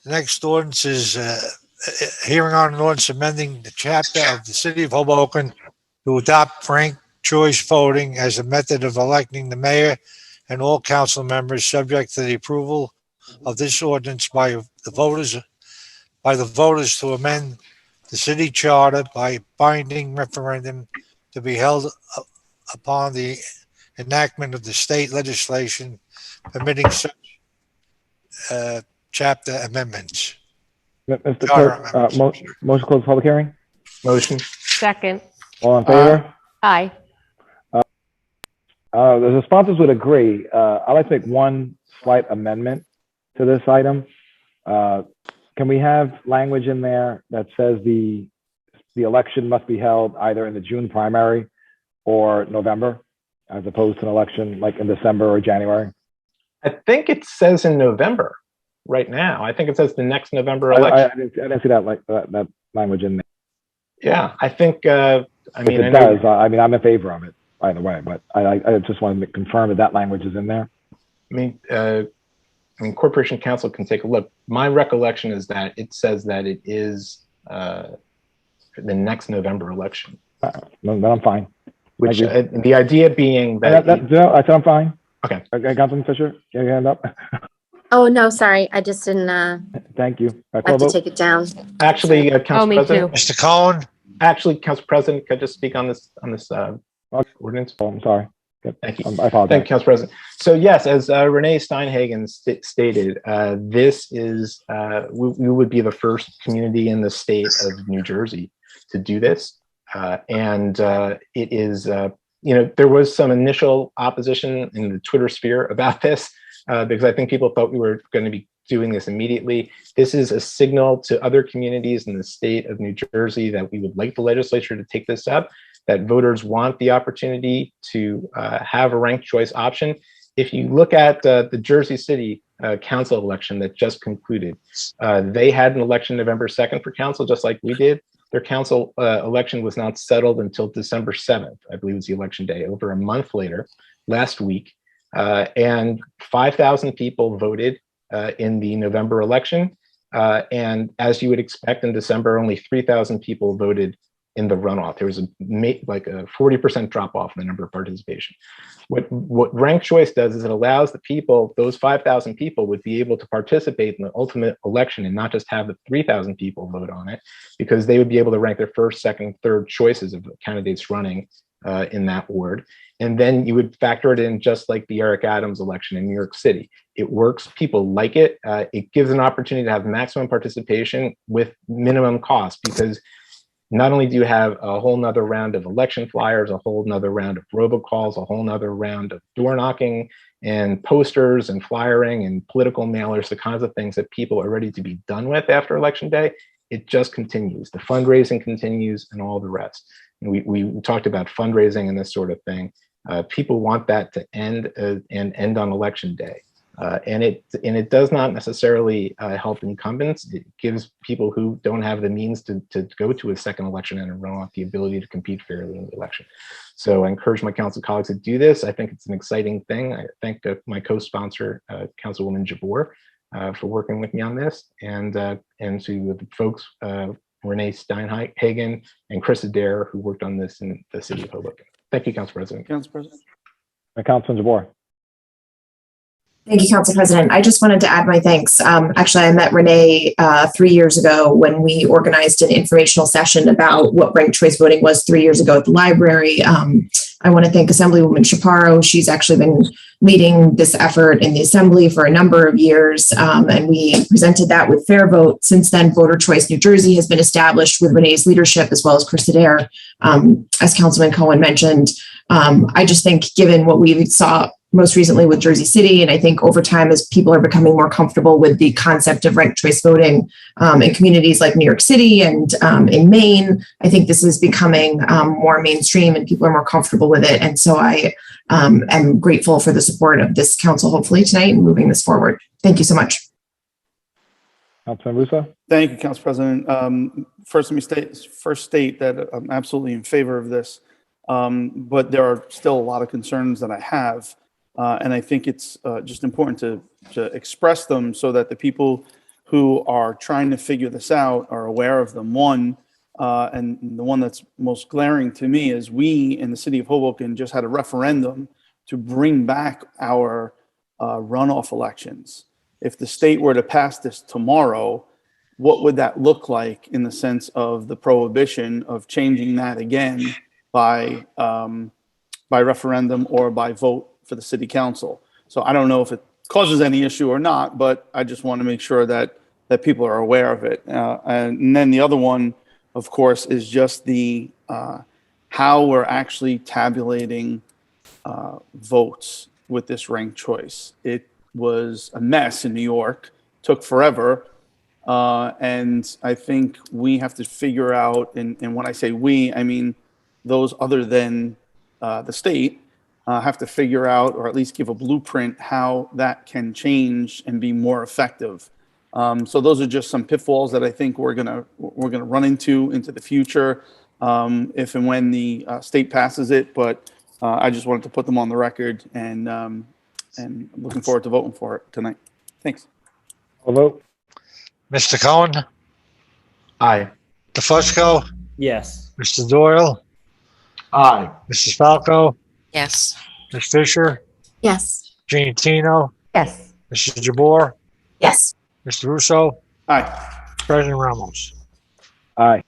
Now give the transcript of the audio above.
The next ordinance is hearing on an ordinance amending the chapter of the City of Hoboken to adopt ranked choice voting as a method of electing the mayor and all council members, subject to the approval of this ordinance by the voters to amend the city charter by binding referendum to be held upon the enactment of the state legislation permitting such chapter amendments. Mr. Charter Clerk, amendments. motion to close the public hearing. Motion. Second. All in favor? Aye. The sponsors would agree. I'd like to make one slight amendment to this item. Can we have language in there that says the election must be held either in the June primary or November, as opposed to an election like in December or January? I think it says in November right now. I think it says the next November election. I didn't see that language in there. Yeah, I think, I mean, If it does, I'm in favor of it, by the way, but I just wanted to confirm that language is in there. I mean, Corporation Council can take a look. My recollection is that it says that it is the next November election. Then I'm fine. Which the idea being that I said I'm fine. Okay. Councilman Fisher, get your hand up. Oh, no, sorry. I just didn't Thank you. have to take it down. actually, Council me President. too. Mr. Cohen? Actually, Council President, could I just speak on this ordinance? Oh, I'm sorry. Thank you. I apologize. Thank you, Council President. So yes, as Renee Steinhagen stated, this is we would be the first community in the state of New Jersey to do this, and it is there was some initial opposition in the Twitter sphere about this because I think people thought we were going to be doing this immediately. This is a signal to other communities in the state of New Jersey that we would like the legislature to take this up, that voters want the opportunity to have a ranked choice option. If you look at the Jersey City council election that just concluded, they had an election November 2nd for council, just like we did. Their council election was not settled until December 7th, I believe was the election day, over a month later, last week. And 5,000 people voted in the November election. And as you would expect in December, only 3,000 people voted in the runoff. There was a 40% drop off in the number of participation. What ranked choice does is it allows the people, those 5,000 people would be able to participate in the ultimate election and not just have the 3,000 people vote on it, because they would be able to rank their first, second, third choices of the candidates running in that ward. And then you would factor it in just like the Eric Adams election in New York City. It works, people like it. It gives an opportunity to have maximum participation with minimum cost, because not only do you have a whole nother round of election flyers, a whole nother round of robocalls, a whole nother round of door knocking and posters and flyering and political mailers, the kinds of things that people are ready to be done with after election day. It just continues. The fundraising continues and all the rest. And we talked about fundraising and this sort of thing. People want that to end and end on election day. And it does not necessarily help incumbents. It gives people who don't have the means to go to a second election and a runoff the ability to compete fairly in the election. So I encourage my council colleagues to do this. I think it's an exciting thing. I thank my co-sponsor, Councilwoman Jabbour, for working with me on this, and to the folks, Renee Steinhagen and Chris Adair, who worked on this in the city of Hoboken. Thank you, Council President. Council President. Councilman Jabbour. Thank you, Council President. I just wanted to add my thanks. Actually, I met Renee 3 years ago when we organized an informational session about what ranked choice voting was 3 years ago at the library. I want to thank Assemblywoman Chaparro. She's actually been leading this effort in the Assembly for a number of years, and we presented that with Fair Vote. Since then, Voter Choice New Jersey has been established with Renee's leadership, as well as Chris Adair, as Councilman Cohen mentioned. I just think, given what we saw most recently with Jersey City, and I think over time, as people are becoming more comfortable with the concept of ranked choice voting in communities like New York City and in Maine, I think this is becoming more mainstream and people are more comfortable with it. And so I am grateful for the support of this council, hopefully tonight, and moving this forward. Thank you so much. Councilman Russo. Thank you, Council President. First, let me state that I'm absolutely in favor of this, but there are still a lot of concerns that I have. And I think it's just important to express them so that the people who are trying to figure this out are aware of them. One, and the one that's most glaring to me is we in the city of Hoboken just had a referendum to bring back our runoff elections. If the state were to pass this tomorrow, what would that look like in the sense of the prohibition of changing that again by referendum or by vote for the city council? So I don't know if it causes any issue or not, but I just want to make sure that people are aware of it. And then the other one, of course, is just the how we're actually tabulating votes with this ranked choice. It was a mess in New York, took forever. And I think we have to figure out, and when I say we, I mean those other than the state, have to figure out, or at least give a blueprint, how that can change and be more effective. So those are just some pitfalls that I think we're gonna run into the future, if and when the state passes it. But I just wanted to put them on the record, and looking forward to voting for it tonight. Thanks. Call vote. Mr. Cohen, Aye. Mr. Fusco, Yes. Mr. Doyle, Aye. Mrs. Falco, Yes. Ms. Fisher, Yes. Jean Tino, Yes. Mrs. Jabour, Yes. Mr. Russo, Aye. President Ramos. Aye.